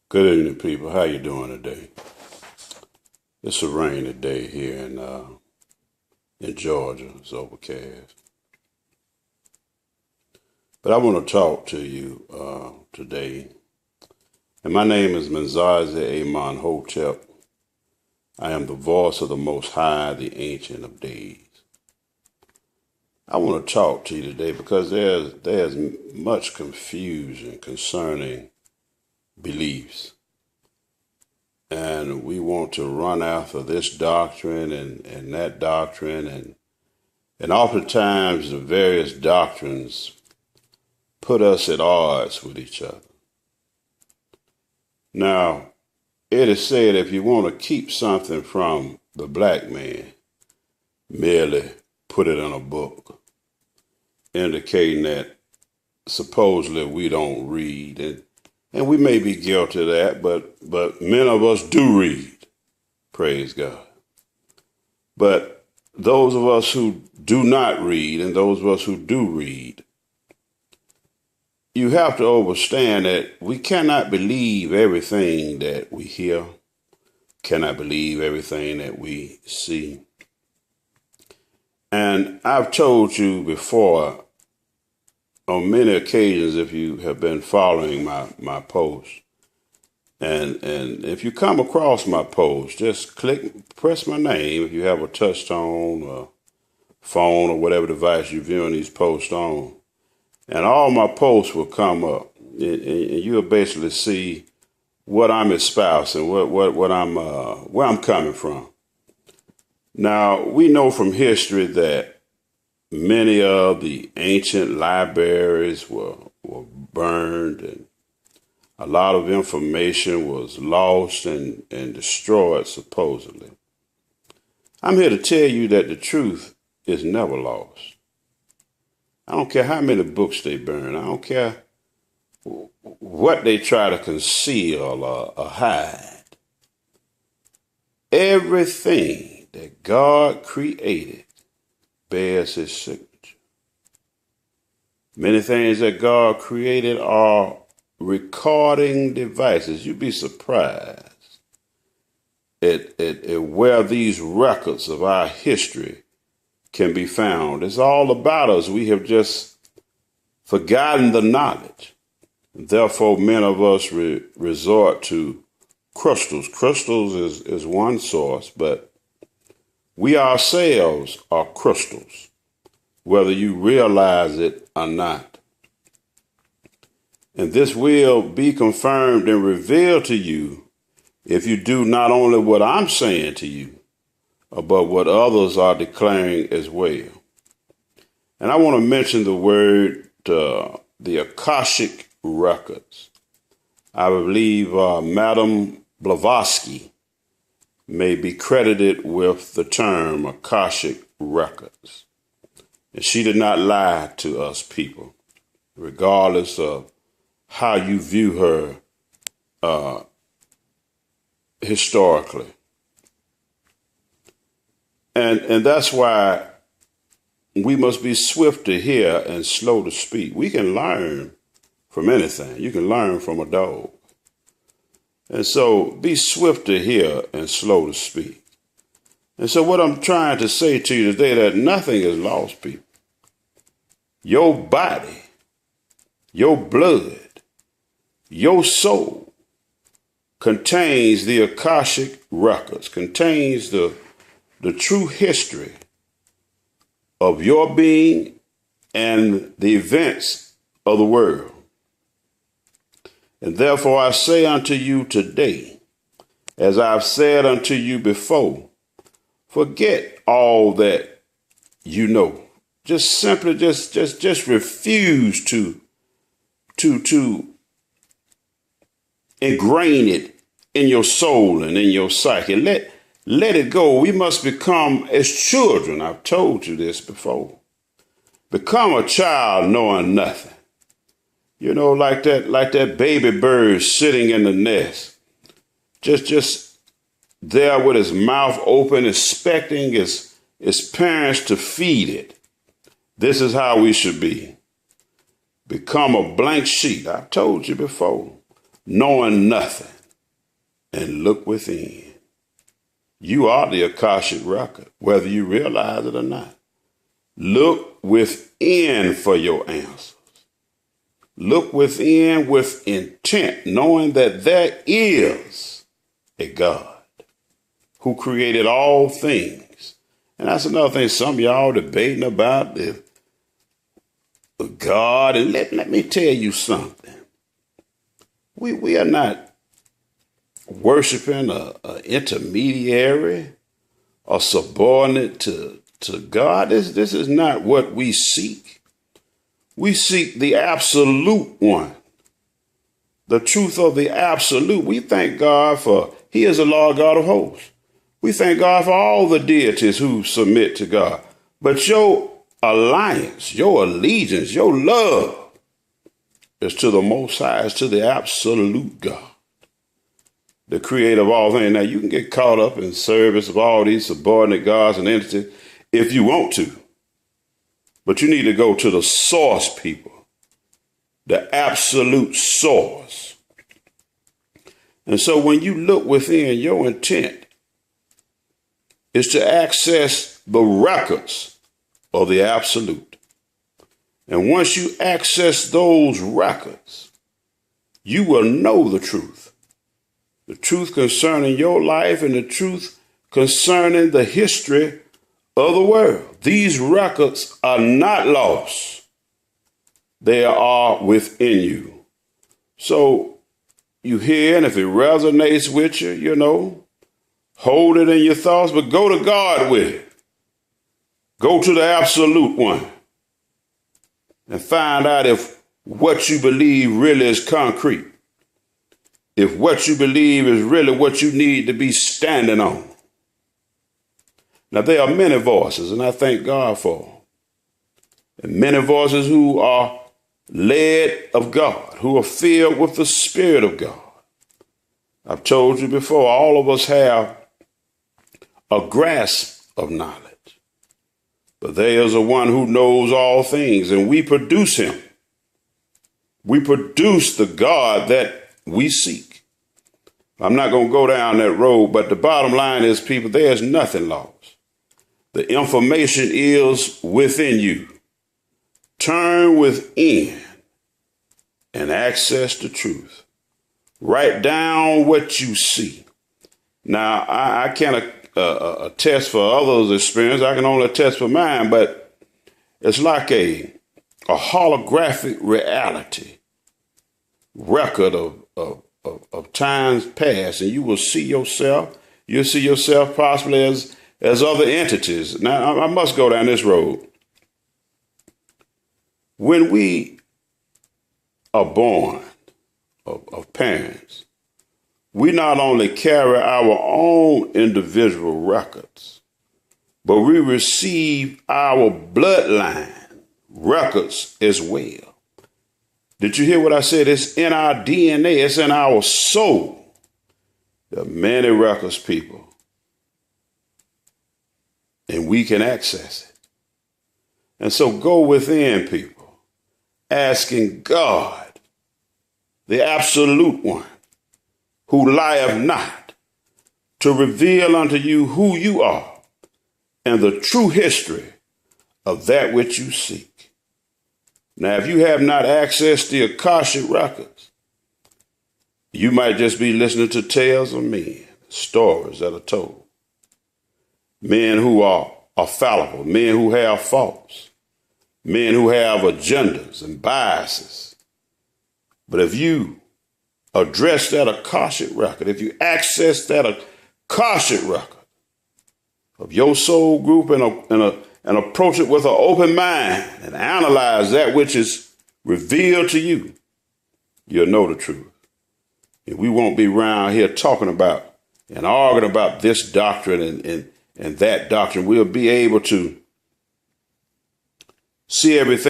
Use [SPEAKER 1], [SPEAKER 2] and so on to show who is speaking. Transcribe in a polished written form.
[SPEAKER 1] Good evening, people. How you doing today? It's a rainy day here in Georgia. It's overcast. But I want to talk to you today. And my name is Menzazi Amon Hotep. I am the voice of the Most High, the Ancient of Days. I want to talk to you today because there's much confusion concerning beliefs. And we want to run after this doctrine and that doctrine. And oftentimes the various doctrines put us at odds with each other. Now, it is said if you want to keep something from the black man, merely put it in a book, indicating that supposedly we don't read. And we may be guilty of that, but many of us do read. Praise God. But those of us who do not read and those of us who do read, you have to understand that we cannot believe everything that we hear, cannot believe everything that we see. And I've told you before, on many occasions, if you have been following my posts, and if you come across my post, just press my name if you have a touch tone or phone or whatever device you're viewing these posts on, and all my posts will come up, and you'll basically see what I'm espousing, what I'm where I'm coming from. Now, we know from history that many of the ancient libraries were burned, and a lot of information was lost and destroyed, supposedly. I'm here to tell you that the truth is never lost. I don't care how many books they burn. I don't care what they try to conceal or hide. Everything that God created bears his signature. Many things that God created are recording devices. You'd be surprised at where these records of our history can be found. It's all about us. We have just forgotten the knowledge. Therefore, many of us resort to crystals. Crystals is one source, but we ourselves are crystals, whether you realize it or not. And this will be confirmed and revealed to you if you do not only what I'm saying to you, but what others are declaring as well. And I want to mention the word, the Akashic Records. I believe Madam Blavatsky may be credited with the term Akashic Records. And she did not lie to us people, regardless of how you view her historically. And that's why we must be swift to hear and slow to speak. We can learn from anything. You can learn from a dog. And so be swift to hear and slow to speak. And so what I'm trying to say to you today, that nothing is lost, people. Your body, your blood, your soul contains the Akashic Records, contains the true history of your being and the events of the world. And therefore I say unto you today, as I've said unto you before, forget all that you know. Just simply just refuse to ingrain it in your soul and in your psyche. Let it go. We must become as children. I've told you this before. Become a child knowing nothing. You know, like that baby bird sitting in the nest, just there with his mouth open, expecting his parents to feed it. This is how we should be. Become a blank sheet. I've told you before, knowing nothing. and look within. You are the Akashic Record, whether you realize it or not. Look within for your answers. Look within with intent, knowing that there is a God who created all things. And that's another thing some of y'all debating about the God. And let me tell you something. We are not worshiping an intermediary or subordinate to God. This is not what we seek. We seek the absolute one, the truth of the absolute. We thank God for, he is the Lord God of hosts. We thank God for all the deities who submit to God. But your alliance, your allegiance, your love is to the Most High, is to the absolute God, the creator of all things. Now, you can get caught up in service of all these subordinate gods and entities if you want to. But you need to go to the source, people, the absolute source. And so when you look within, your intent is to access the records of the absolute. And once you access those records, you will know the truth concerning your life and the truth concerning the history of the world. These records are not lost. They are within you. So you hear, and if it resonates with you, hold it in your thoughts, but go to God with it. Go to the absolute one and find out if what you believe really is concrete. If what you believe is really what you need to be standing on. Now, there are many voices, and I thank God for them. And many voices who are led of God, who are filled with the Spirit of God. I've told you before, all of us have a grasp of knowledge. But there is a one who knows all things, and we produce him. We produce the God that we seek. I'm not going to go down that road, but the bottom line is, people, there is nothing lost. The information is within you. Turn within and access the truth. Write down what you see. Now, I can't attest for others' experience. I can only attest for mine, but it's like a holographic reality record of times past, and you will see yourself. You'll see yourself possibly as other entities. Now, I must go down this road. When we are born of parents, we not only carry our own individual records, but we receive our bloodline records as well. Did you hear what I said? It's in our DNA. It's in our soul. There are many records, people. And we can access it. And so go within, people, asking God, the absolute one, who lieth not, to reveal unto you who you are and the true history of that which you seek. Now, if you have not accessed the Akashic Records, you might just be listening to tales of men, stories that are told. Men who are fallible, men who have faults, men who have agendas and biases. But if you address that Akashic Record, if you access that Akashic Record of your soul group and approach it with an open mind and analyze that which is revealed to you, you'll know the truth. And we won't be around here talking about and arguing about this doctrine and that doctrine. We'll be able to see everything